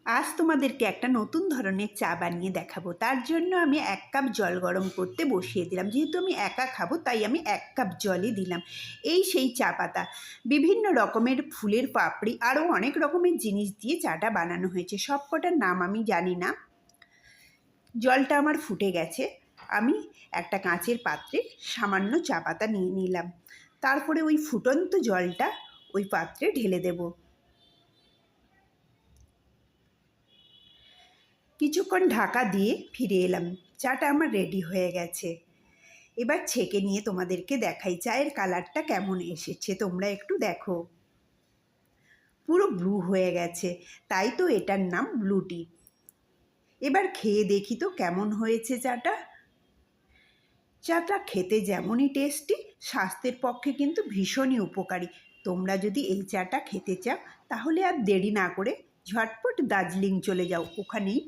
আজ তোমাদেরকে একটা নতুন ধরনের চা বানিয়ে দেখাবো। তার জন্য আমি 1 কাপ জল গরম করতে বসিয়ে দিলাম। যেহেতু আমি একা খাবো তাই আমি 1 কাপ জলই দিলাম। এই সেই চা পাতা, বিভিন্ন রকমের ফুলের পাপড়ি, আরও অনেক রকমের জিনিস দিয়ে চাটা বানানো হয়েছে। সব কটার নাম আমি জানি না। জলটা আমার ফুটে গেছে। আমি একটা কাঁচের পাত্রে সামান্য চা পাতা নিয়ে নিলাম। তারপরে ওই ফুটন্ত জলটা ওই পাত্রে ঢেলে দেবো। কিছুক্ষণ ঢাকা দিয়ে ফিরে এলাম। চাটা আমার রেডি হয়ে গেছে। এবার ছেঁকে নিয়ে তোমাদেরকে দেখাই চায়ের কালারটা কেমন এসেছে। তোমরা একটু দেখো, পুরো ব্লু হয়ে গেছে, তাই তো এটার নাম ব্লু টি। এবার খেয়ে দেখি তো কেমন হয়েছে চাটা। চাটা খেতে যেমনই টেস্টি, স্বাস্থ্যের পক্ষে কিন্তু ভীষণই উপকারী। তোমরা যদি এই চাটা খেতে চাও তাহলে আর দেরি না করে ঝটপট দার্জিলিং চলে যাও, ওখানেই